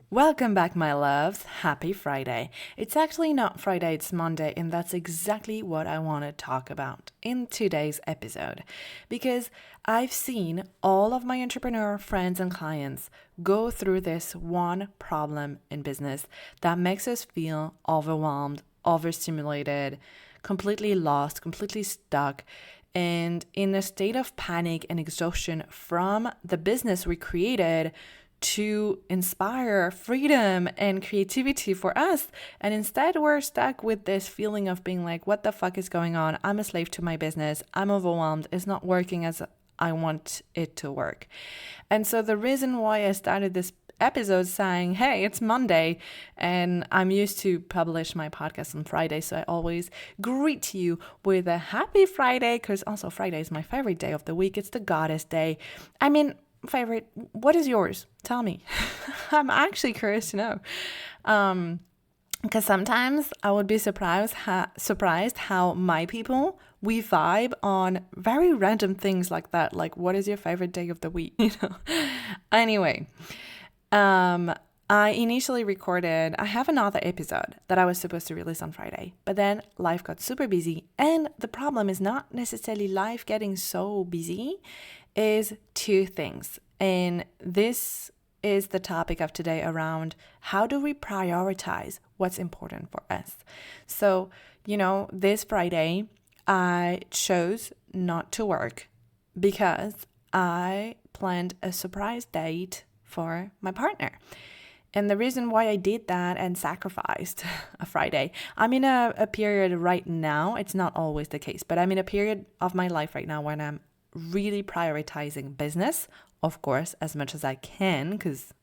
Welcome back, my loves. Happy Friday. It's actually not Friday, it's Monday, and that's exactly what I want to talk about in today's episode. Because I've seen all of my entrepreneur friends and clients go through this one problem in business that makes us feel overwhelmed, overstimulated, completely lost, completely stuck, and in a state of panic and exhaustion from the business we created to inspire freedom and creativity for us. And instead, we're stuck with this feeling of being like, what the fuck is going on? I'm a slave to my business. I'm overwhelmed. It's not working as I want it to work. And so the reason why I started this episode saying, hey, it's Monday and I'm used to publish my podcast on Friday, so I always greet you with a happy Friday, because also Friday is my favorite day of the week. It's the goddess day. Favorite, what is yours? Tell me. I'm actually curious to know. Because sometimes I would be surprised how my people, we vibe on very random things like that. Like, what is your favorite day of the week? Anyway, I initially recorded, I have another episode that I was supposed to release on Friday, but then life got super busy. And the problem is not necessarily life getting so busy, is two things. And this is the topic of today around how do we prioritize what's important for us. So, this Friday, I chose not to work because I planned a surprise date for my partner. And the reason why I did that and sacrificed a Friday, I'm in a period right now, it's not always the case, but I'm in a period of my life right now when I'm really prioritizing business, of course, as much as I can, because,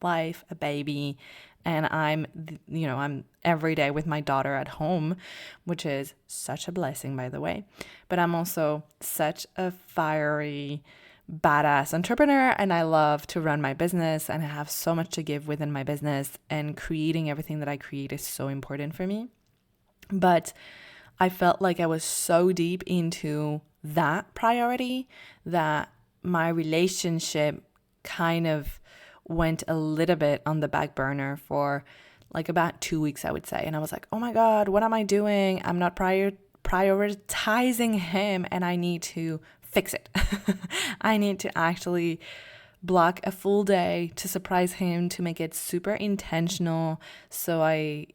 life, a baby, and I'm every day with my daughter at home, which is such a blessing, by the way. But I'm also such a fiery, badass entrepreneur, and I love to run my business, and I have so much to give within my business, and creating everything that I create is so important for me. But I felt like I was so deep into that priority that my relationship kind of went a little bit on the back burner for like about 2 weeks, I would say. And I was like, oh my God, what am I doing? I'm not prioritizing him, and I need to fix it. I need to actually block a full day to surprise him, to make it super intentional. So I,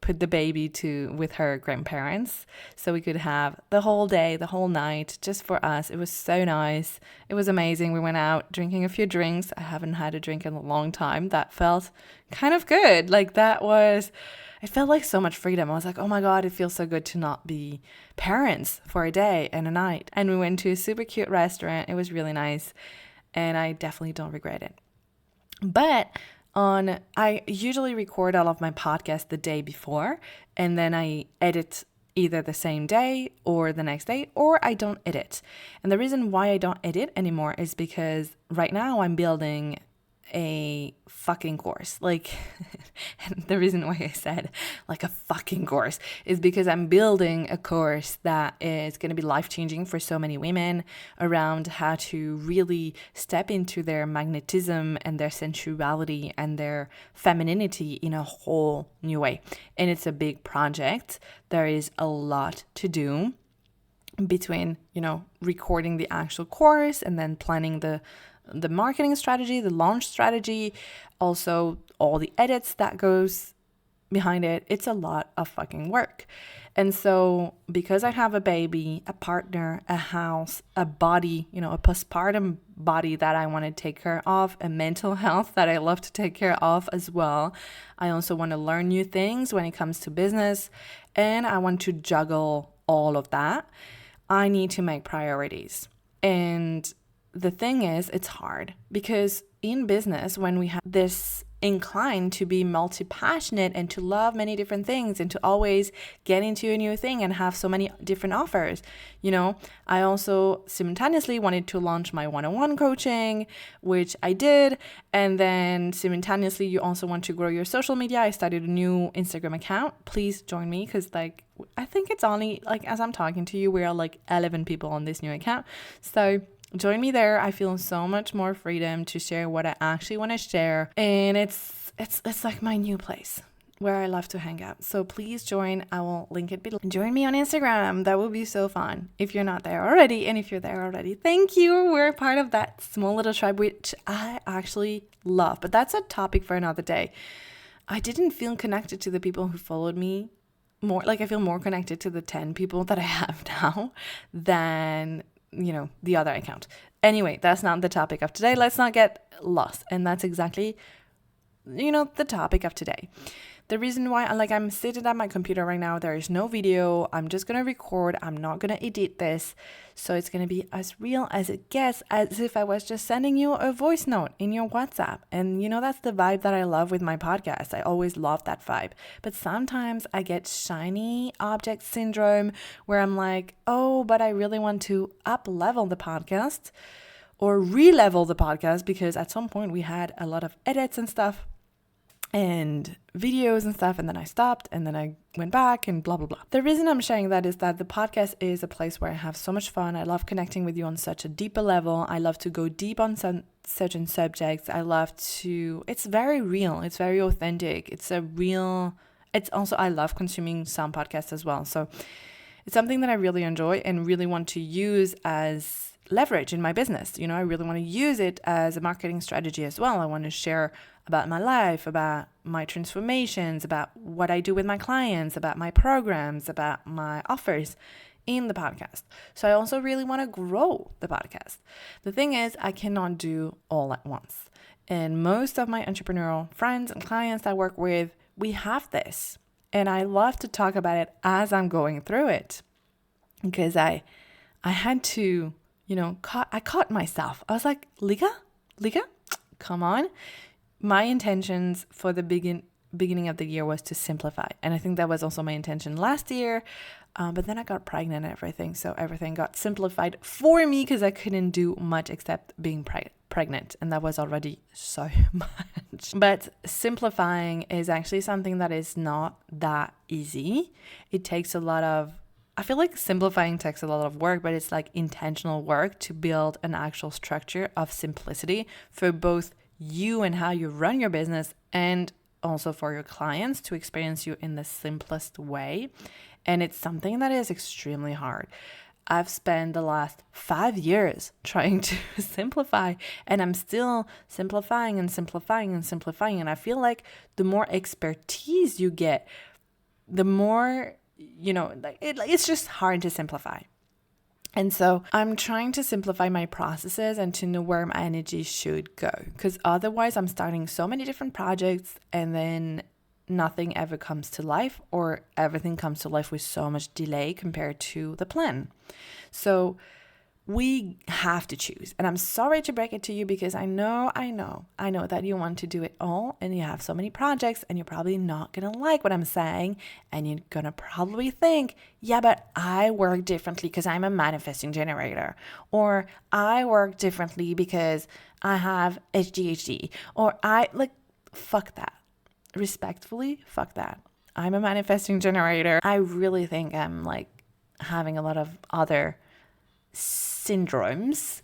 put the baby with her grandparents so we could have the whole day, the whole night just for us. It was so nice. It was amazing. We went out drinking a few drinks. I haven't had a drink in a long time. That felt kind of good. It felt like so much freedom. I was like, oh my God, it feels so good to not be parents for a day and a night. And we went to a super cute restaurant. It was really nice. And I definitely don't regret it. But I usually record all of my podcasts the day before, and then I edit either the same day or the next day, or I don't edit. And the reason why I don't edit anymore is because right now I'm building a fucking course. And the reason why I said like a fucking course is because I'm building a course that is going to be life-changing for so many women around how to really step into their magnetism and their sensuality and their femininity in a whole new way. And it's a big project. There is a lot to do between, recording the actual course and then planning the marketing strategy, the launch strategy, also all the edits that goes behind it. It's a lot of fucking work. And so because I have a baby, a partner, a house, a body, a postpartum body that I want to take care of, a mental health that I love to take care of as well. I also want to learn new things when it comes to business, and I want to juggle all of that. I need to make priorities. And the thing is, it's hard because in business, when we have this incline to be multi-passionate and to love many different things and to always get into a new thing and have so many different offers, I also simultaneously wanted to launch my one-on-one coaching, which I did. And then simultaneously, you also want to grow your social media. I started a new Instagram account. Please join me because I think it's only as I'm talking to you, we are 11 people on this new account. So Join me there. I feel so much more freedom to share what I actually want to share. And it's like my new place where I love to hang out. So please join. I will link it below. Join me on Instagram. That would be so fun if you're not there already. And if you're there already, thank you. We're part of that small little tribe, which I actually love. But that's a topic for another day. I didn't feel connected to the people who followed me more. Like, I feel more connected to the 10 people that I have now than, the other account. Anyway, that's not the topic of today. Let's not get lost. And that's exactly, the topic of today. The reason why, I'm sitting at my computer right now, there is no video. I'm just going to record. I'm not going to edit this. So it's going to be as real as it gets, as if I was just sending you a voice note in your WhatsApp. And, that's the vibe that I love with my podcast. I always love that vibe. But sometimes I get shiny object syndrome where I'm like, oh, but I really want to up-level the podcast or re-level the podcast, because at some point we had a lot of edits and stuff and videos and stuff, and then I stopped, and then I went back, and blah, blah, blah. The reason I'm sharing that is that the podcast is a place where I have so much fun. I love connecting with you on such a deeper level. I love to go deep on certain subjects. It's very real. It's very authentic. It's also, I love consuming some podcasts as well. So it's something that I really enjoy and really want to use as leverage in my business. I really want to use it as a marketing strategy as well. I want to share about my life, about my transformations, about what I do with my clients, about my programs, about my offers in the podcast. So I also really want to grow the podcast. The thing is, I cannot do all at once. And most of my entrepreneurial friends and clients I work with, we have this. And I love to talk about it as I'm going through it. Because I had to, I caught myself. I was like, Liga, come on. My intentions for the beginning of the year was to simplify. And I think that was also my intention last year. But then I got pregnant and everything. So everything got simplified for me because I couldn't do much except being pregnant. And that was already so much. But simplifying is actually something that is not that easy. It takes I feel like simplifying takes a lot of work, but it's like intentional work to build an actual structure of simplicity for both you and how you run your business, and also for your clients to experience you in the simplest way. And it's something that is extremely hard. I've spent the last 5 years trying to simplify, and I'm still simplifying and simplifying and simplifying. And I feel like the more expertise you get, the more, it's just hard to simplify. And so I'm trying to simplify my processes and to know where my energy should go, because otherwise I'm starting so many different projects and then nothing ever comes to life, or everything comes to life with so much delay compared to the plan. So we have to choose. And I'm sorry to break it to you, because I know that you want to do it all and you have so many projects, and you're probably not going to like what I'm saying. And you're going to probably think, yeah, but I work differently because I'm a manifesting generator, or I work differently because I have ADHD, or fuck that. Respectfully, fuck that. I'm a manifesting generator. I really think I'm having a lot of other syndromes.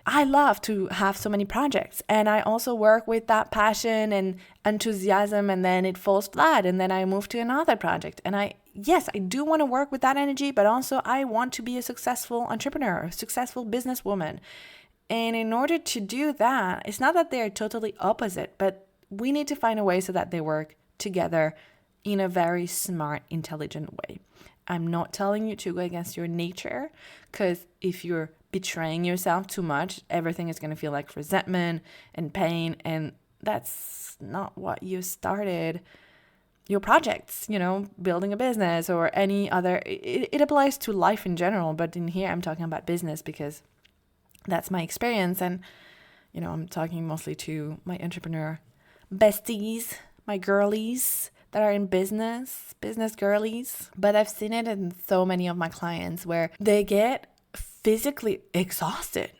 I love to have so many projects, and I also work with that passion and enthusiasm, and then it falls flat, and then I move to another project. And I do want to work with that energy, but also I want to be a successful entrepreneur, a successful businesswoman. And in order to do that, it's not that they're totally opposite, but we need to find a way so that they work together in a very smart, intelligent way. I'm not telling you to go against your nature, because if you're betraying yourself too much, everything is going to feel like resentment and pain, and that's not what you started your projects, building a business or any other. It applies to life in general, but in here I'm talking about business because that's my experience, and I'm talking mostly to my entrepreneur besties, my girlies that are in business girlies. But I've seen it in so many of my clients where they get physically exhausted,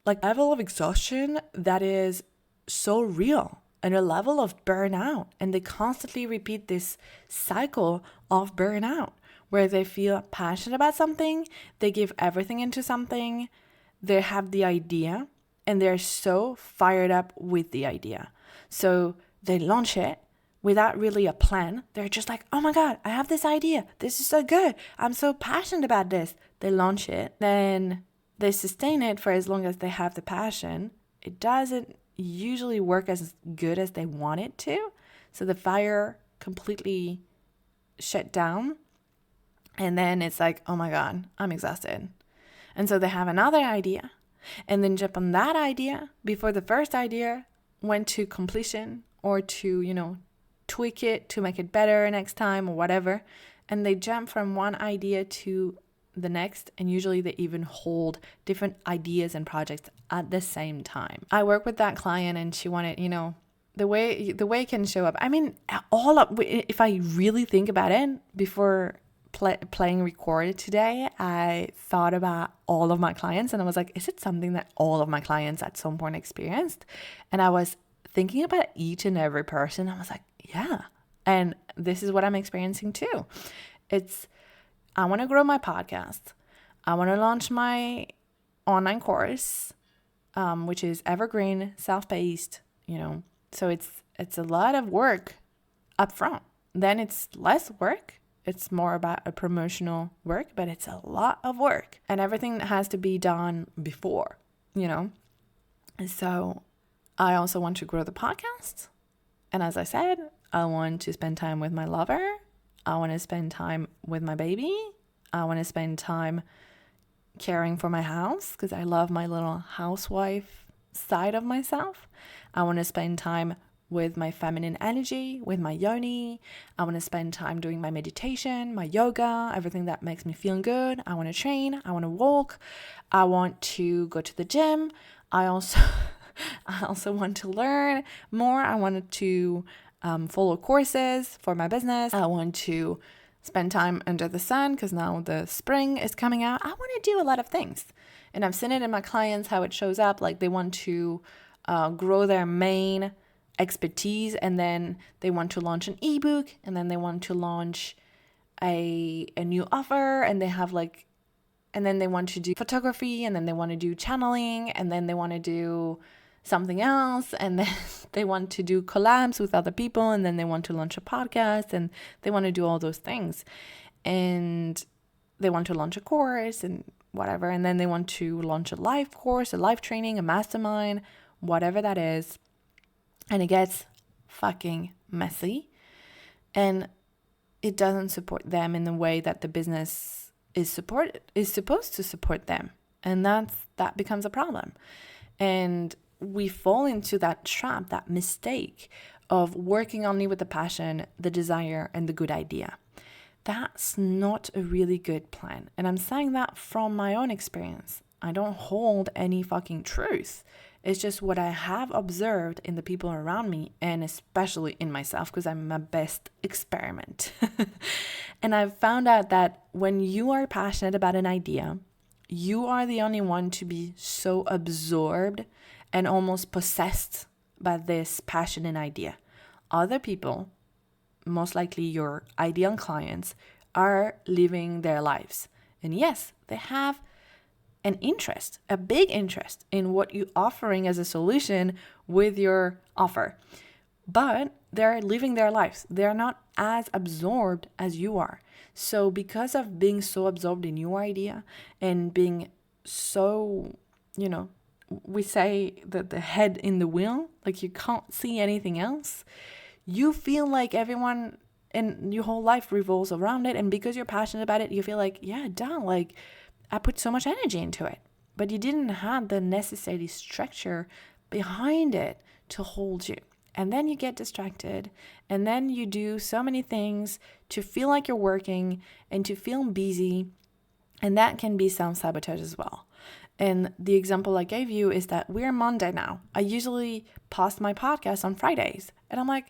like a level of exhaustion that is so real, and a level of burnout. And they constantly repeat this cycle of burnout where they feel passionate about something, they give everything into something, they have the idea and they're so fired up with the idea. So they launch it without really a plan. They're just like, oh my God, I have this idea. This is so good. I'm so passionate about this. They launch it. Then they sustain it for as long as they have the passion. It doesn't usually work as good as they want it to. So the fire completely shut down. And then it's like, oh my God, I'm exhausted. And so they have another idea and then jump on that idea before the first idea went to completion or to, tweak it to make it better next time or whatever. And they jump from one idea to the next. And usually they even hold different ideas and projects at the same time. I work with that client and she wanted, the way it can show up. I mean, if I really think about it, before playing record today, I thought about all of my clients and I was like, is it something that all of my clients at some point experienced? And I was thinking about each and every person. I was like, yeah. And this is what I'm experiencing too. I want to grow my podcast. I want to launch my online course, which is evergreen, self-paced, So it's a lot of work up front. Then it's less work. It's more about a promotional work, but it's a lot of work. And everything has to be done before, And so I also want to grow the podcast. And as I said, I want to spend time with my lover. I want to spend time with my baby. I want to spend time caring for my house because I love my little housewife side of myself. I want to spend time with my feminine energy, with my yoni. I want to spend time doing my meditation, my yoga, everything that makes me feel good. I want to train. I want to walk. I want to go to the gym. I also want to learn more. I wanted to follow courses for my business. I want to spend time under the sun because now the spring is coming out. I want to do a lot of things. And I've seen it in my clients how it shows up. Like they want to grow their main expertise and then they want to launch an ebook and then they want to launch a new offer and they have and then they want to do photography and then they want to do channeling and then they want to do something else and then they want to do collabs with other people and then they want to launch a podcast and they want to do all those things and they want to launch a course and whatever and then they want to launch a live course, a live training, a mastermind, whatever that is. And it gets fucking messy and it doesn't support them in the way that the business is supposed to support them. And that becomes a problem. And we fall into that trap, that mistake of working only with the passion, the desire, and the good idea. That's not a really good plan. And I'm saying that from my own experience. I don't hold any fucking truth. It's just what I have observed in the people around me and especially in myself because I'm my best experiment. And I've found out that when you are passionate about an idea, you are the only one to be so absorbed and almost possessed by this passion and idea. Other people, most likely your ideal clients, are living their lives. And yes, they have an interest, a big interest in what you're offering as a solution with your offer. But they're living their lives. They're not as absorbed as you are. So because of being so absorbed in your idea and being so, we say that the head in the wheel, like you can't see anything else, you feel like everyone in your whole life revolves around it. And because you're passionate about it, you feel like, yeah, duh, like I put so much energy into it, but you didn't have the necessary structure behind it to hold you. And then you get distracted and then you do so many things to feel like you're working and to feel busy. And that can be self-sabotage as well. And the example I gave you is that we're Monday now. I usually post my podcast on Fridays. And I'm like,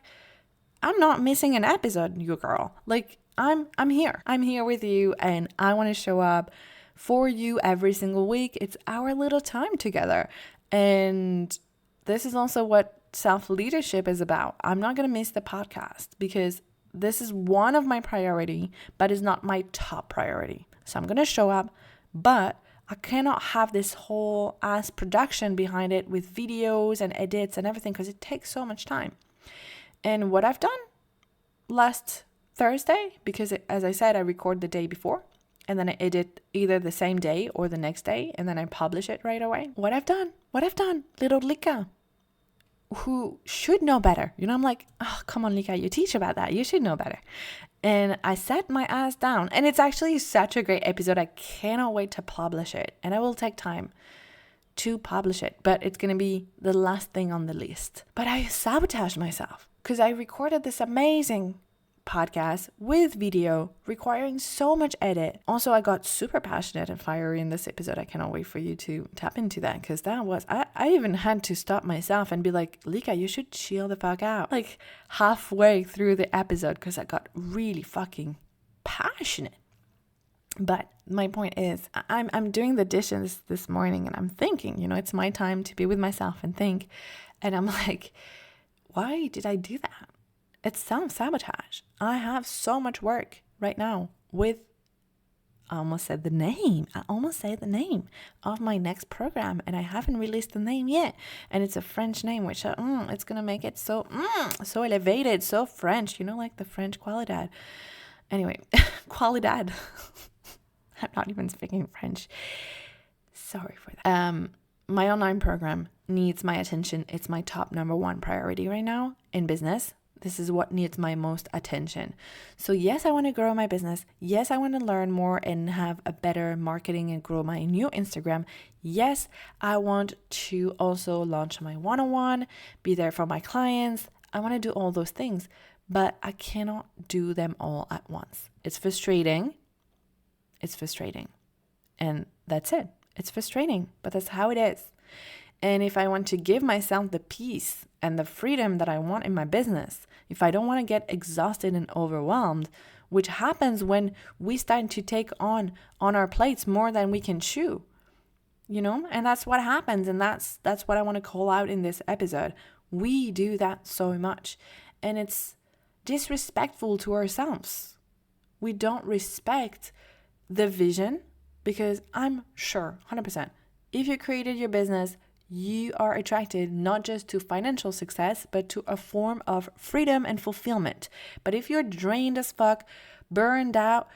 I'm not missing an episode, you girl. Like I'm here. I'm here with you and I want to show up for you every single week. It's our little time together. And this is also what self-leadership is about. I'm not going to miss the podcast because this is one of my priority, but it's not my top priority. So I'm going to show up, but I cannot have this whole ass production behind it with videos and edits and everything because it takes so much time. And what I've done last Thursday, because as I said, I record the day before and then I edit either the same day or the next day and then I publish it right away. What I've done, little Lika, who should know better. I'm like, oh, come on, Lika, you teach about that. You should know better. And I sat my ass down, and it's actually such a great episode. I cannot wait to publish it, and I will take time to publish it, but it's going to be the last thing on the list. But I sabotaged myself because I recorded this amazing podcast with video requiring so much edit. Also, I got super passionate and fiery in this episode. I cannot wait for you to tap into that because that was, I even had to stop myself and be like, Lika, you should chill the fuck out. Like halfway through the episode because I got really fucking passionate. But my point is, I'm doing the dishes this morning and I'm thinking, it's my time to be with myself and think. And I'm like, why did I do that? It's self-sabotage. I have so much work right now with, I almost said the name of my next program, and I haven't released the name yet. And it's a French name, which it's going to make it so elevated, so French, like the French qualidad. Anyway, qualidad. I'm not even speaking French. Sorry for that. My online program needs my attention. It's my top number one priority right now in business. This is what needs my most attention. So yes, I want to grow my business. Yes, I want to learn more and have a better marketing and grow my new Instagram. Yes, I want to also launch my one-on-one, be there for my clients. I want to do all those things, but I cannot do them all at once. It's frustrating. And that's it. It's frustrating, but that's how it is. And if I want to give myself the peace and the freedom that I want in my business, if I don't want to get exhausted and overwhelmed, which happens when we start to take on our plates more than we can chew, and that's what happens. And that's what I want to call out in this episode. We do that so much, and it's disrespectful to ourselves. We don't respect the vision, because I'm sure 100% if you created your business, you are attracted not just to financial success, but to a form of freedom and fulfillment. But if you're drained as fuck, burned out,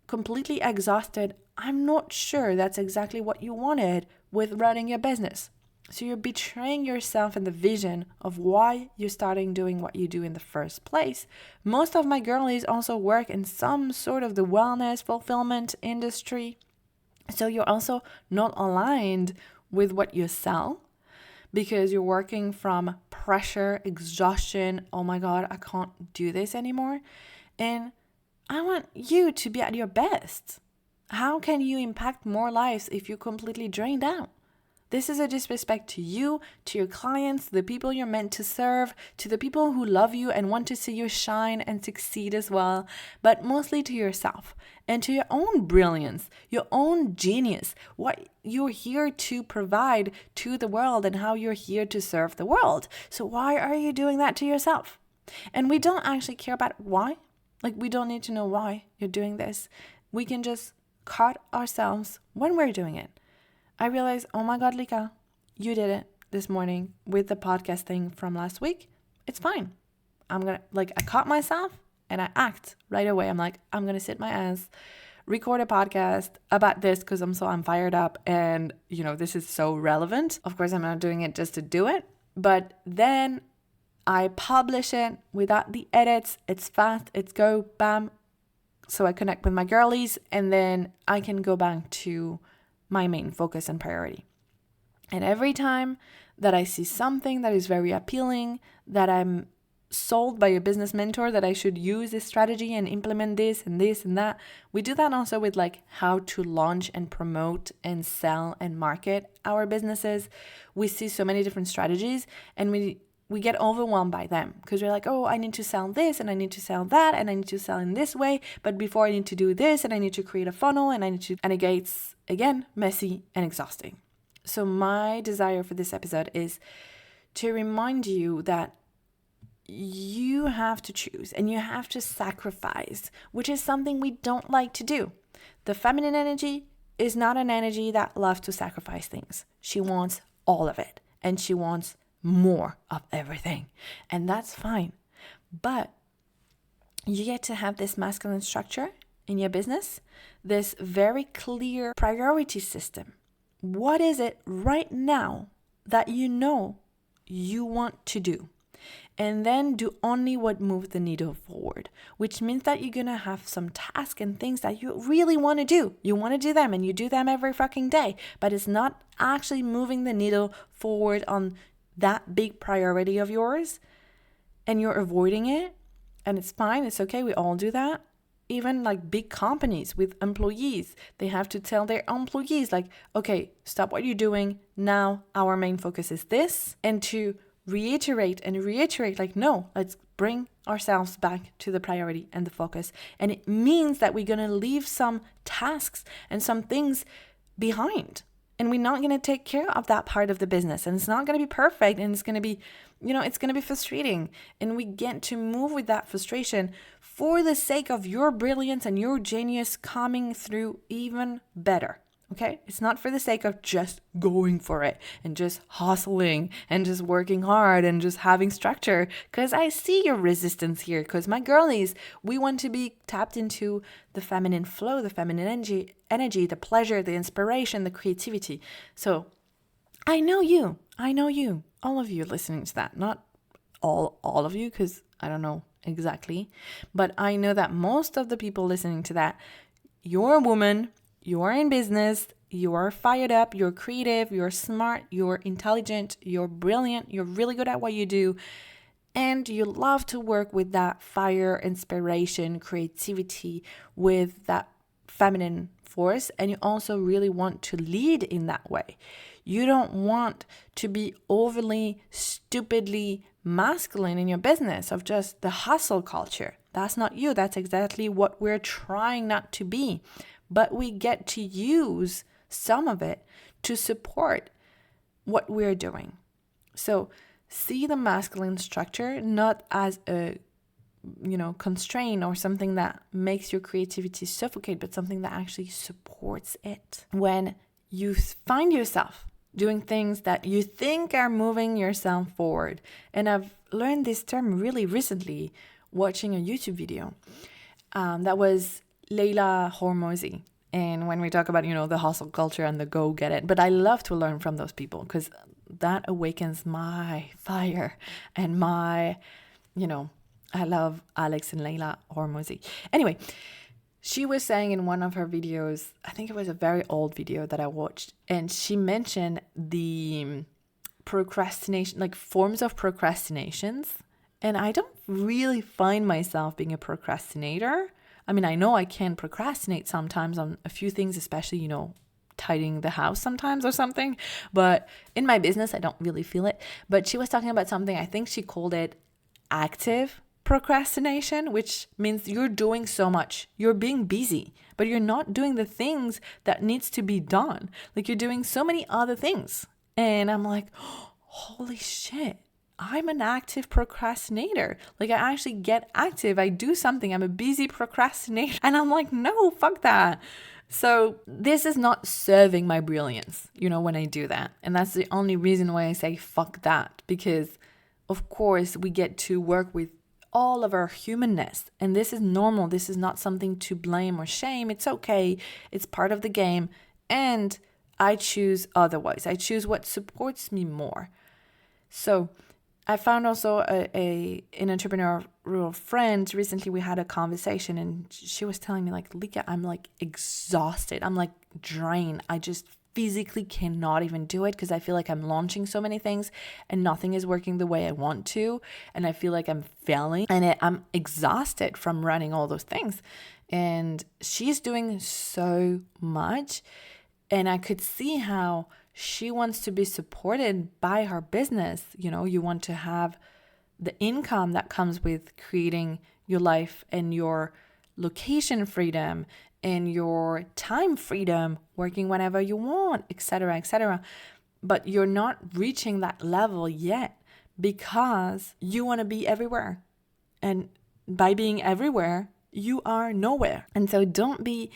completely exhausted, I'm not sure that's exactly what you wanted with running your business. So you're betraying yourself and the vision of why you're starting doing what you do in the first place. Most of my girlies also work in some sort of the wellness fulfillment industry. So you're also not aligned with what you sell because you're working from pressure, exhaustion. Oh my God, I can't do this anymore. And I want you to be at your best. How can you impact more lives if you're completely drained out? This is a disrespect to you, to your clients, the people you're meant to serve, to the people who love you and want to see you shine and succeed as well, but mostly to yourself and to your own brilliance, your own genius, what you're here to provide to the world and how you're here to serve the world. So why are you doing that to yourself? And we don't actually care about why. Like, we don't need to know why you're doing this. We can just cut ourselves when we're doing it. I realized, oh my God, Lika, you did it this morning with the podcast thing from last week. It's fine. I caught myself and I act right away. I'm like, I'm going to sit my ass, record a podcast about this because I'm fired up and, this is so relevant. Of course, I'm not doing it just to do it, but then I publish it without the edits. It's fast. It's go, bam. So I connect with my girlies and then I can go back to my main focus and priority. And every time that I see something that is very appealing, that I'm sold by a business mentor that I should use this strategy and implement this and that. We do that also with how to launch and promote and sell and market our businesses. We see so many different strategies and we get overwhelmed by them because we're like, oh, I need to sell this and I need to sell that and I need to sell in this way. But before I need to do this and I need to create a funnel and it gets, again, messy and exhausting. So my desire for this episode is to remind you that you have to choose and you have to sacrifice, which is something we don't like to do. The feminine energy is not an energy that loves to sacrifice things. She wants all of it, and she wants more of everything. And that's fine. But you get to have this masculine structure in your business, this very clear priority system. What is it right now that you know you want to do? And then do only what moves the needle forward, which means that you're going to have some tasks and things that you really want to do. You want to do them and you do them every fucking day, but it's not actually moving the needle forward on that big priority of yours, and you're avoiding it. And it's fine. It's okay. We all do that. Even like big companies with employees, they have to tell their employees like, okay, stop what you're doing. Now our main focus is this. And to reiterate like, no, let's bring ourselves back to the priority and the focus. And it means that we're going to leave some tasks and some things behind. And we're not going to take care of that part of the business. And it's not going to be perfect. And it's going to be, it's going to be frustrating. And we get to move with that frustration for the sake of your brilliance and your genius coming through even better. Okay? It's not for the sake of just going for it and just hustling and just working hard and just having structure. Because I see your resistance here. Because my girlies, we want to be tapped into the feminine flow, the feminine energy, the pleasure, the inspiration, the creativity. So I know you, all of you listening to that. Not all of you, because I don't know exactly. But I know that most of the people listening to that, you're a woman, you're in business, you're fired up, you're creative, you're smart, you're intelligent, you're brilliant, you're really good at what you do, and you love to work with that fire, inspiration, creativity, with that feminine force, and you also really want to lead in that way. You don't want to be overly, stupidly masculine in your business of just the hustle culture. That's not you. That's exactly what we're trying not to be. But we get to use some of it to support what we're doing. So see the masculine structure not as a constraint or something that makes your creativity suffocate, but something that actually supports it. When you find yourself doing things that you think are moving yourself forward, and I've learned this term really recently watching a YouTube video that was Leila Hormozi. And when we talk about, the hustle culture and the go get it, but I love to learn from those people because that awakens my fire and my, I love Alex and Leila Hormozi. Anyway, she was saying in one of her videos, I think it was a very old video that I watched, and she mentioned the procrastination, like forms of procrastinations. And I don't really find myself being a procrastinator. I mean, I know I can procrastinate sometimes on a few things, especially, tidying the house sometimes or something. But in my business, I don't really feel it. But she was talking about something, I think she called it active-procrastination, which means you're doing so much. You're being busy, but you're not doing the things that needs to be done. Like you're doing so many other things. And I'm like, oh, holy shit. I'm an active procrastinator. Like I actually get active. I do something. I'm a busy procrastinator. And I'm like, no, fuck that. So this is not serving my brilliance, when I do that. And that's the only reason why I say fuck that. Because of course we get to work with all of our humanness. And this is normal. This is not something to blame or shame. It's okay. It's part of the game. And I choose otherwise. I choose what supports me more. So I found also an entrepreneurial friend. Recently we had a conversation and she was telling me like, Lika, I'm like exhausted. I'm like drained. I just physically cannot even do it because I feel like I'm launching so many things and nothing is working the way I want to. And I feel like I'm failing and I'm exhausted from running all those things. And she's doing so much. And I could see how she wants to be supported by her business. You want to have the income that comes with creating your life and your location freedom and your time freedom, working whenever you want, etc., etc. But you're not reaching that level yet because you want to be everywhere. And by being everywhere, you are nowhere. And so don't be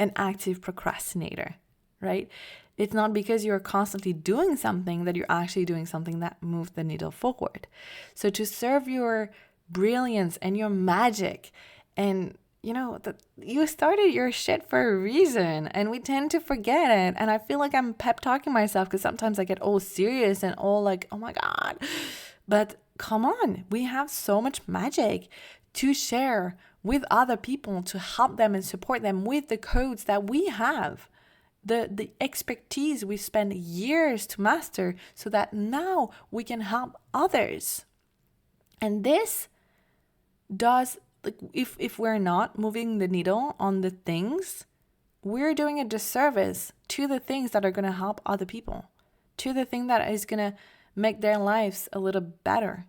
an active procrastinator. right? It's not because you're constantly doing something that you're actually doing something that moves the needle forward. So to serve your brilliance and your magic, and you started your shit for a reason, and we tend to forget it. And I feel like I'm pep talking myself because sometimes I get all serious and all like, oh my God. But come on, we have so much magic to share with other people, to help them and support them with the codes that we have, the expertise we spend years to master, so that now we can help others. And this does, like, if we're not moving the needle on the things, we're doing a disservice to the things that are going to help other people, to the thing that is going to make their lives a little better.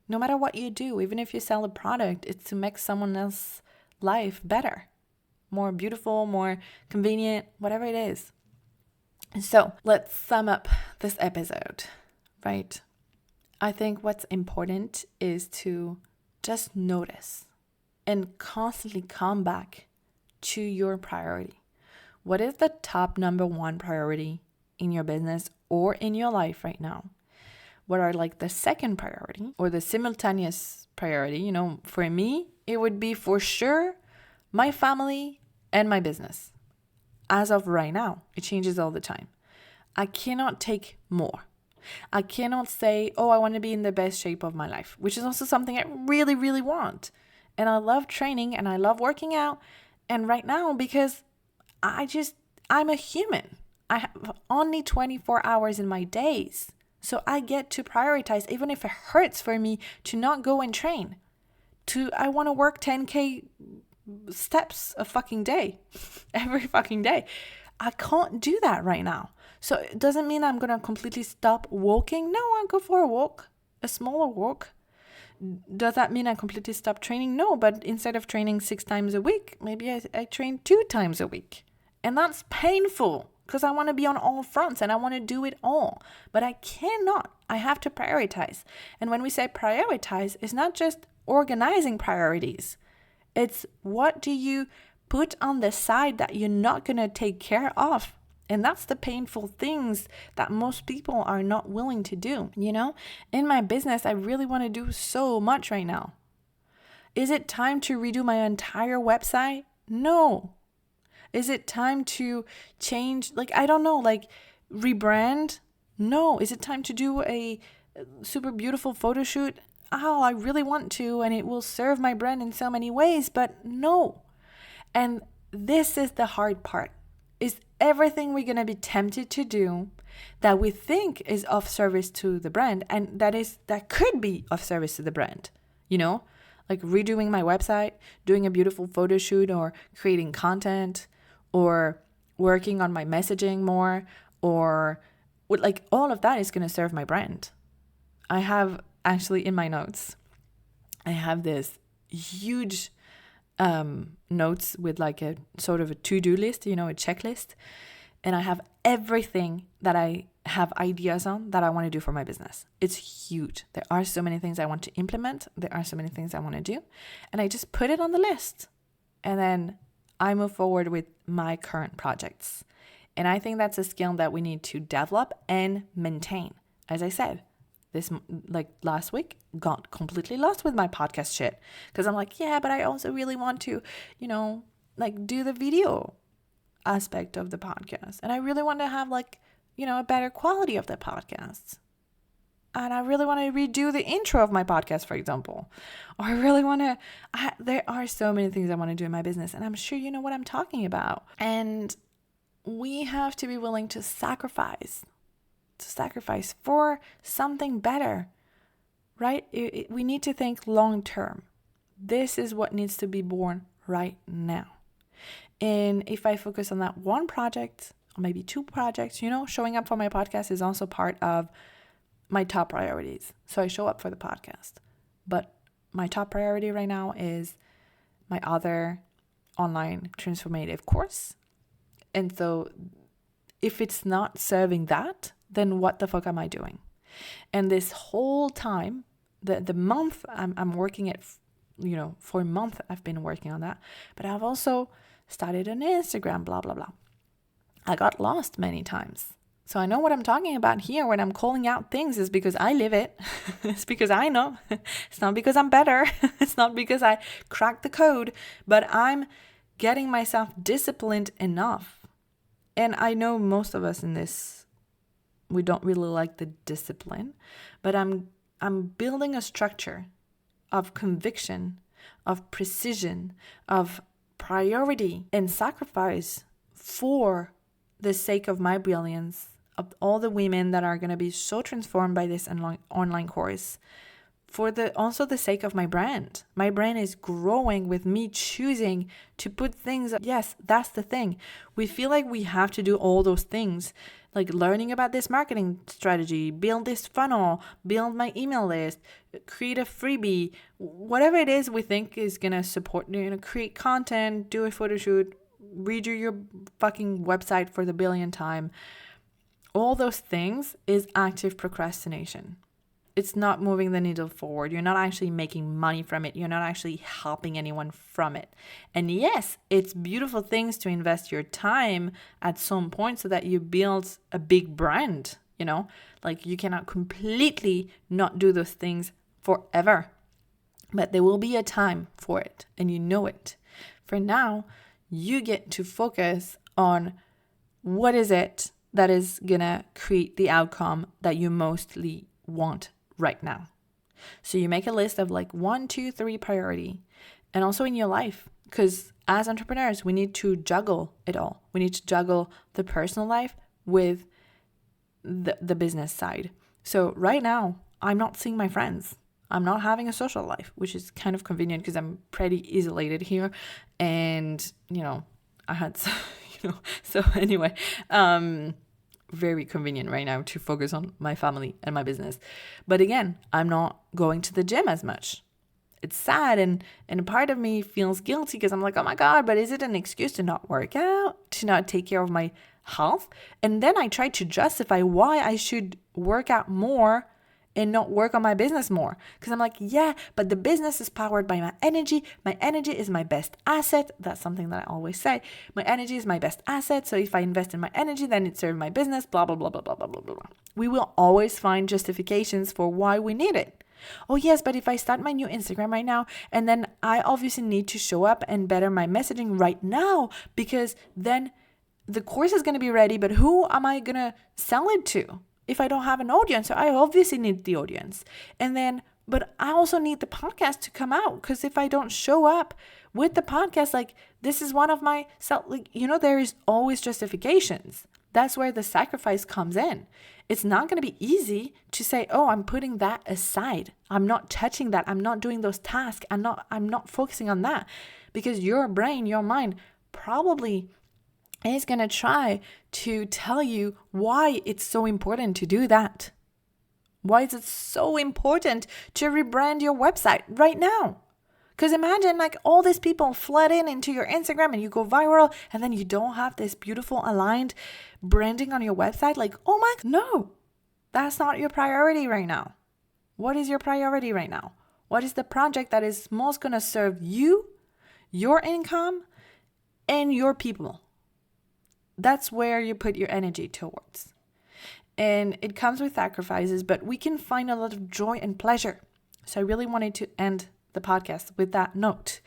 No matter what you do, even if you sell a product, it's to make someone else's life better, more beautiful, more convenient, whatever it is. So let's sum up this episode, right? I think what's important is to just notice and constantly come back to your priority. What is the top number one priority in your business or in your life right now? What are like the second priority or the simultaneous priority? For me, it would be for sure my family and my business. As of right now, it changes all the time. I cannot take more. I cannot say, oh, I want to be in the best shape of my life, which is also something I really, really want. And I love training and I love working out. And right now, because I'm a human. I have only 24 hours in my days. So I get to prioritize, even if it hurts for me to not go and train. I want to work 10K steps a fucking day, every fucking day. I can't do that right now. So it doesn't mean I'm going to completely stop walking. No, I'll go for a walk, a smaller walk. Does that mean I completely stop training? No, but instead of training 6 times a week, maybe I train 2 times a week. And that's painful because I want to be on all fronts and I want to do it all. But I cannot. I have to prioritize. And when we say prioritize, it's not just organizing priorities. It's what do you put on the side that you're not going to take care of. And that's the painful things that most people are not willing to do. In my business, I really want to do so much right now. Is it time to redo my entire website? No. Is it time to change, rebrand? No. Is it time to do a super beautiful photo shoot? Oh, I really want to, and it will serve my brand in so many ways, but no. And this is the hard part, is everything we're going to be tempted to do that we think is of service to the brand, and that could be of service to the brand, like redoing my website, doing a beautiful photo shoot, or creating content, or working on my messaging more, or like all of that is going to serve my brand. I have actually in my notes, I have this huge notes with like a sort of a to-do list, a checklist. And I have everything that I have ideas on that I want to do for my business. It's huge. There are so many things I want to implement. There are so many things I want to do. And I just put it on the list. And then I move forward with my current projects. And I think that's a skill that we need to develop and maintain. As I said, last week, got completely lost with my podcast shit. Because I'm like, yeah, but I also really want to, do the video aspect of the podcast. And I really want to have a better quality of the podcasts. And I really want to redo the intro of my podcast, for example. Or I really want to, there are so many things I want to do in my business. And I'm sure you know what I'm talking about. And we have to be willing to sacrifice for something better, right? We need to think long term. This is what needs to be born right now. And if I focus on that one project, or maybe 2 projects, showing up for my podcast is also part of my top priorities. So I show up for the podcast. But my top priority right now is my other online transformative course. And so if it's not serving that, then what the fuck am I doing? And this whole time, the month I'm working at, for a month I've been working on that. But I've also started an Instagram, blah, blah, blah. I got lost many times. So I know what I'm talking about here when I'm calling out things is because I live it. It's because I know. It's not because I'm better. It's not because I cracked the code, but I'm getting myself disciplined enough. And I know most of us in this, we don't really like the discipline, but I'm building a structure of conviction, of precision, of priority and sacrifice for the sake of my brilliance, of all the women that are going to be so transformed by this online course, for also the sake of my brand. My brand is growing with me choosing to put things. Yes, that's the thing. We feel like we have to do all those things, like learning about this marketing strategy, build this funnel, build my email list, create a freebie, whatever it is we think is going to support, create content, do a photo shoot, redo your fucking website for the billionth time. All those things is active procrastination. It's not moving the needle forward. You're not actually making money from it. You're not actually helping anyone from it. And yes, it's beautiful things to invest your time at some point so that you build a big brand, like you cannot completely not do those things forever. But there will be a time for it, and you know it. For now, you get to focus on what is it that is going to create the outcome that you mostly want right now. So you make a list of like 1, 2, 3 priority, and also in your life, because as entrepreneurs, we need to juggle it all. We need to juggle the personal life with the business side. So right now, I'm not seeing my friends. I'm not having a social life, which is kind of convenient because I'm pretty isolated here. And, I had, so anyway, very convenient right now to focus on my family and my business. But again, I'm not going to the gym as much. It's sad, and a part of me feels guilty because I'm like, oh my God, but is it an excuse to not work out, to not take care of my health? And then I try to justify why I should work out more and not work on my business more. Because I'm like, yeah, but the business is powered by my energy. My energy is my best asset. That's something that I always say. My energy is my best asset. So if I invest in my energy, then it serves my business, blah, blah, blah, blah, blah, blah, blah, blah. We will always find justifications for why we need it. Oh yes, but if I start my new Instagram right now, and then I obviously need to show up and better my messaging right now, because then the course is going to be ready, but who am I going to sell it to? If I don't have an audience, so I obviously need the audience. And then, but I also need the podcast to come out, because if I don't show up with the podcast, like this is one of my, there is always justifications. That's where the sacrifice comes in. It's not going to be easy to say, oh, I'm putting that aside. I'm not touching that. I'm not doing those tasks. I'm not focusing on that, because your brain, your mind probably is going to try to tell you why it's so important to do that. Why is it so important to rebrand your website right now? Because imagine like all these people flood into your Instagram and you go viral, and then you don't have this beautiful aligned branding on your website. Like, oh my, no, that's not your priority right now. What is your priority right now? What is the project that is most going to serve you, your income, and your people? That's where you put your energy towards. And it comes with sacrifices, but we can find a lot of joy and pleasure. So I really wanted to end the podcast with that note.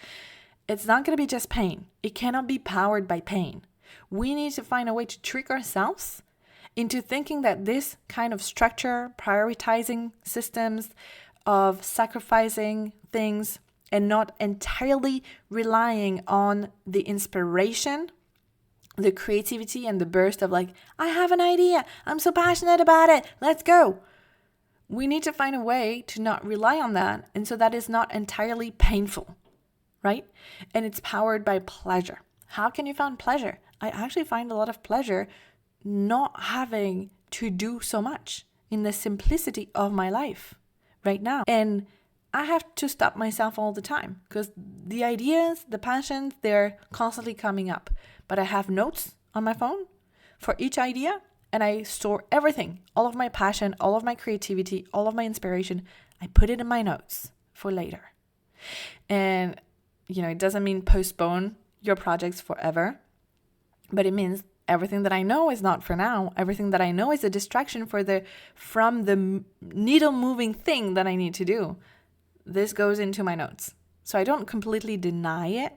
It's not going to be just pain. It cannot be powered by pain. We need to find a way to trick ourselves into thinking that this kind of structure, prioritizing systems of sacrificing things and not entirely relying on the inspiration, the creativity and the burst of like, I have an idea. I'm so passionate about it. Let's go. We need to find a way to not rely on that. And so that is not entirely painful, right? And it's powered by pleasure. How can you find pleasure? I actually find a lot of pleasure not having to do so much in the simplicity of my life right now. And I have to stop myself all the time because the ideas, the passions, they're constantly coming up. But I have notes on my phone for each idea, and I store everything, all of my passion, all of my creativity, all of my inspiration. I put it in my notes for later. And, it doesn't mean postpone your projects forever, but it means Everything that I know is not for now. Everything that I know is a distraction from the needle moving thing that I need to do. This goes into my notes. So I don't completely deny it.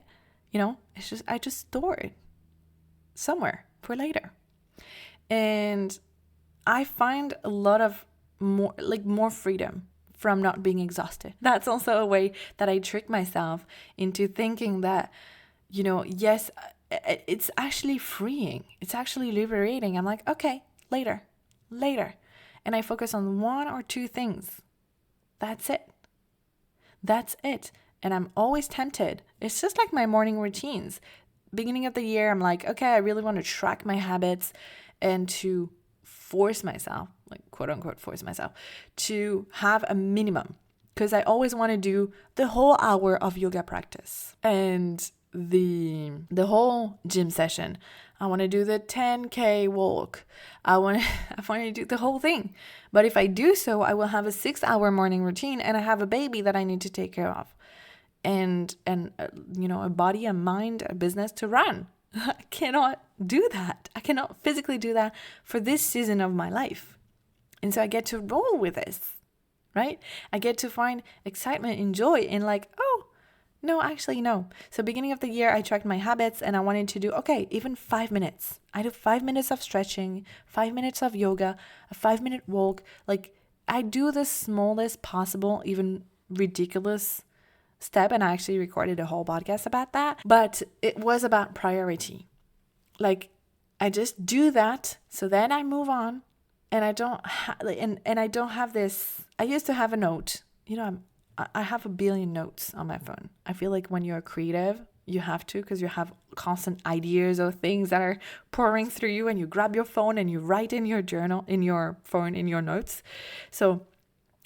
It's just, I just store it somewhere for later. And I find a lot of more freedom from not being exhausted. That's also a way that I trick myself into thinking that, yes, it's actually freeing. It's actually liberating. I'm like, okay, later. And I focus on one or two things. That's it. And I'm always tempted. It's just like my morning routines. Beginning of the year, I'm like, okay, I really want to track my habits and to force myself, like quote unquote, force myself to have a minimum, because I always want to do the whole hour of yoga practice and the whole gym session. I want to do the 10K walk. I want to do the whole thing. But if I do so, I will have a 6-hour morning routine, and I have a baby that I need to take care of, and a body, a mind, a business to run. I cannot do that. I cannot physically do that for this season of my life. And so I get to roll with this, right? I get to find excitement and joy in like, oh, no, actually, no. So beginning of the year, I tracked my habits and I wanted to do, okay, even 5 minutes. I do 5 minutes of stretching, 5 minutes of yoga, a 5-minute walk. Like I do the smallest possible, even ridiculous step. And I actually recorded a whole podcast about that. But it was about priority. Like I just do that. So then I move on. And I don't and I don't have this. I used to have a note. I have a billion notes on my phone. I feel like when you're creative, you have to, because you have constant ideas or things that are pouring through you, and you grab your phone and you write in your journal, in your phone, in your notes. So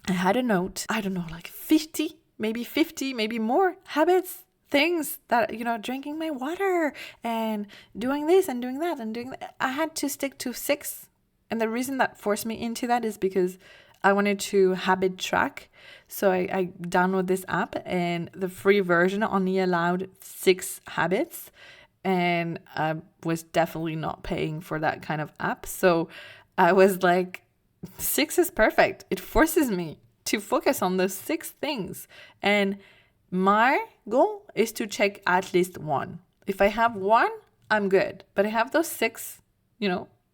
I had a note, I don't know, like 50, maybe more habits, things that, drinking my water and doing this and doing that and doing that. I had to stick to 6. And the reason that forced me into that is because I wanted to habit track. So I downloaded this app, and the free version only allowed 6 habits. And I was definitely not paying for that kind of app. So I was like, 6 is perfect. It forces me to focus on those 6 things. And my goal is to check at least 1. If I have 1, I'm good. But I have those 6,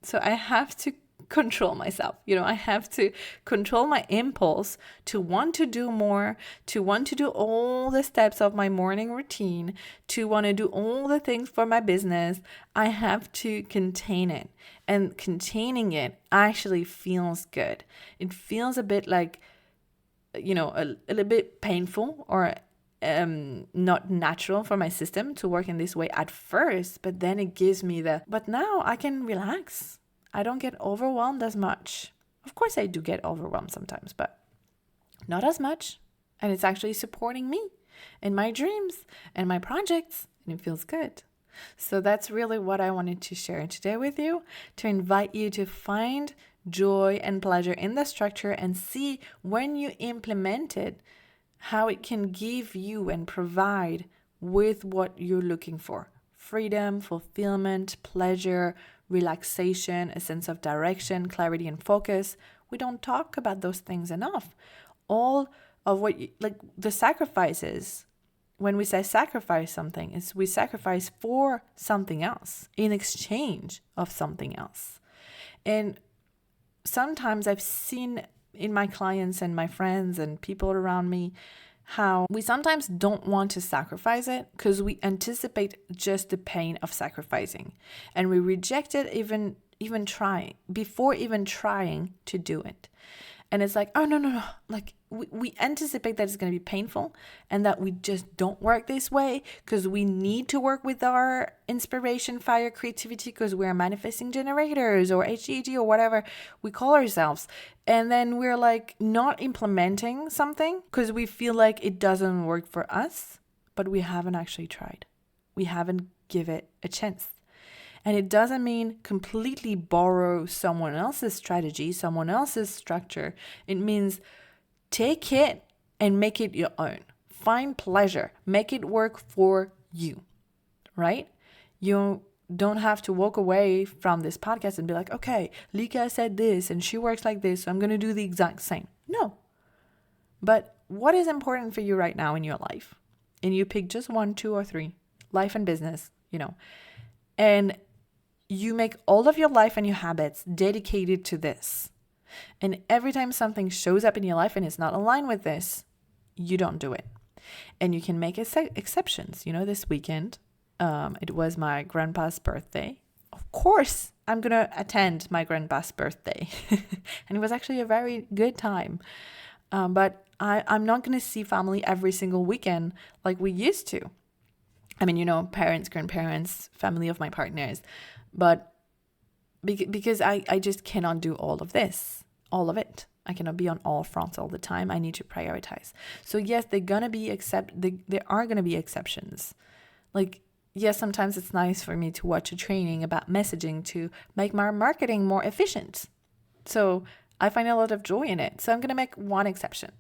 so I have to control myself. I have to control my impulse to want to do more, to want to do all the steps of my morning routine, to want to do all the things for my business. I have to contain it. And containing it actually feels good. It feels a bit like, a little bit painful or not natural for my system to work in this way at first, but then it gives me but now I can relax. I don't get overwhelmed as much. Of course, I do get overwhelmed sometimes, but not as much. And it's actually supporting me in my dreams and my projects, and it feels good. So that's really what I wanted to share today with you, to invite you to find joy and pleasure in the structure and see when you implement it, how it can give you and provide with what you're looking for. Freedom, fulfillment, pleasure, relaxation, a sense of direction, clarity, and focus. We don't talk about those things enough. All of what, the sacrifices, when we say sacrifice something, is we sacrifice for something else in exchange of something else. And sometimes I've seen in my clients and my friends and people around me how we sometimes don't want to sacrifice it because we anticipate just the pain of sacrificing, and we reject it even trying to do it. And it's like, oh, no. Like we anticipate that it's going to be painful and that we just don't work this way because we need to work with our inspiration, fire, creativity because we're manifesting generators or HGG or whatever we call ourselves. And then we're like not implementing something because we feel like it doesn't work for us, but we haven't actually tried. We haven't given it a chance. And it doesn't mean completely borrow someone else's strategy, someone else's structure. It means take it and make it your own. Find pleasure. Make it work for you, right? You don't have to walk away from this podcast and be like, okay, Lika said this and she works like this, so I'm going to do the exact same. No. But what is important for you right now in your life? And you pick just 1, 2, or 3, life and business, and you make all of your life and your habits dedicated to this. And every time something shows up in your life and it's not aligned with this, you don't do it. And you can make exceptions. This weekend, it was my grandpa's birthday. Of course, I'm going to attend my grandpa's birthday. And it was actually a very good time. But I'm not going to see family every single weekend like we used to. I mean, parents, grandparents, family of my partners. But because I just cannot do all of this, all of it. I cannot be on all fronts all the time. I need to prioritize. So yes, there are gonna be exceptions. Like, yes, sometimes it's nice for me to watch a training about messaging to make my marketing more efficient. So I find a lot of joy in it. So I'm gonna make one exception.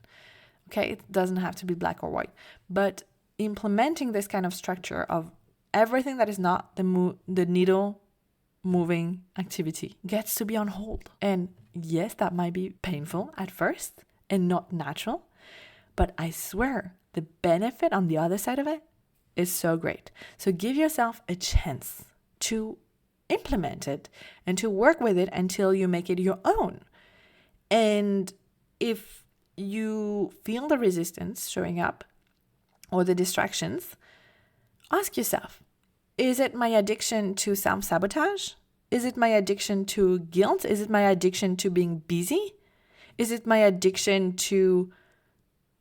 Okay, it doesn't have to be black or white, but implementing this kind of structure of everything that is not the needle moving activity gets to be on hold. And yes, that might be painful at first and not natural, but I swear the benefit on the other side of it is so great. So give yourself a chance to implement it and to work with it until you make it your own. And if you feel the resistance showing up or the distractions, ask yourself, is it my addiction to self-sabotage? Is it my addiction to guilt? Is it my addiction to being busy? Is it my addiction to,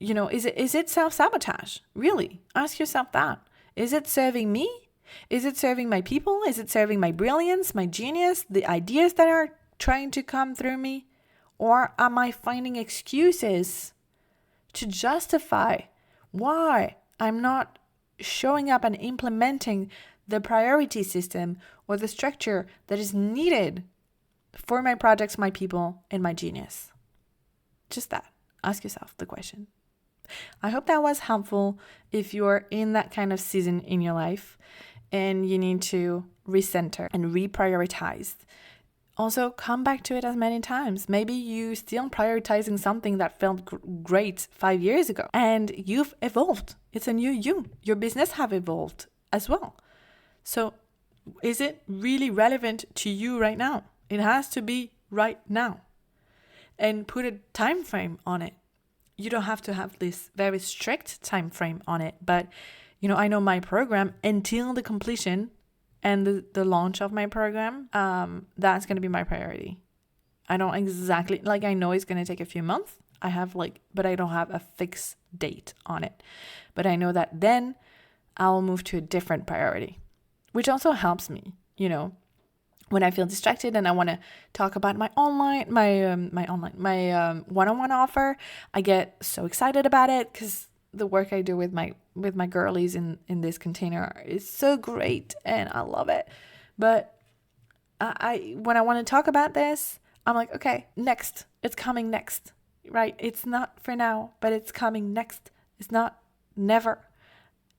is it self-sabotage? Really? Ask yourself that. Is it serving me? Is it serving my people? Is it serving my brilliance, my genius, the ideas that are trying to come through me? Or am I finding excuses to justify why I'm not showing up and implementing the priority system or the structure that is needed for my projects, my people, and my genius? Just that. Ask yourself the question. I hope that was helpful if you're in that kind of season in your life and you need to recenter and reprioritize. Also, come back to it as many times. Maybe you still prioritizing something that felt great 5 years ago and you've evolved. It's a new you. Your business have evolved as well. So is it really relevant to you right now? It has to be right now. And put a time frame on it. You don't have to have this very strict time frame on it. But, I know my program until the completion and the launch of my program, that's going to be my priority. I don't exactly, I know it's going to take a few months. But I don't have a fixed date on it. But I know that then I'll move to a different priority, which also helps me, when I feel distracted and I want to talk about my one-on-one offer. I get so excited about it because the work I do with my girlies in this container is so great and I love it. But when I want to talk about this, I'm like, okay, next. It's coming next, right? It's not for now, but it's coming next. It's not never.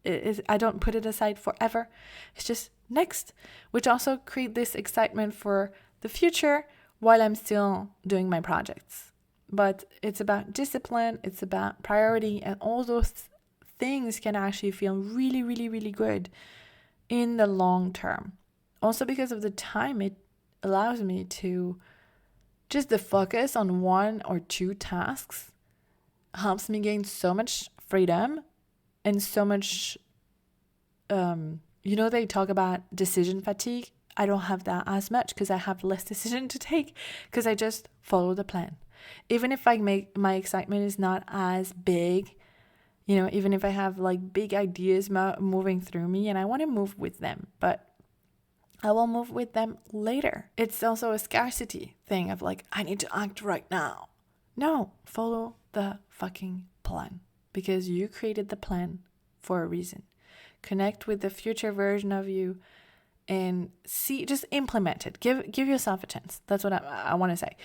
I don't put it aside forever. It's just next, which also create this excitement for the future while I'm still doing my projects. But it's about discipline, it's about priority, and all those things can actually feel really, really, really good in the long term. Also because of the time it allows me to just the focus on 1 or 2 tasks helps me gain so much freedom and so much, they talk about decision fatigue. I don't have that as much because I have less decision to take because I just follow the plan. Even if my excitement is not as big, even if I have big ideas moving through me and I want to move with them, but I will move with them later. It's also a scarcity thing of I need to act right now. No, follow the fucking plan because you created the plan for a reason. Connect with the future version of you and just implement it. Give yourself a chance. That's what I want to say.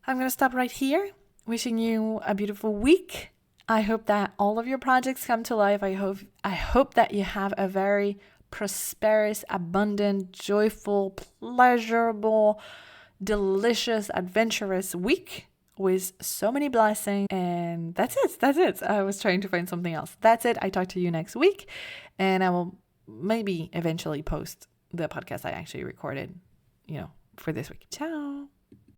I'm going to stop right here. Wishing you a beautiful week. I hope that all of your projects come to life. I hope that you have a very prosperous, abundant, joyful, pleasurable, delicious, adventurous week with so many blessings. And that's it. I was trying to find something else. That's it. I talk to you next week, and I will maybe eventually post the podcast I actually recorded, for this week. Ciao.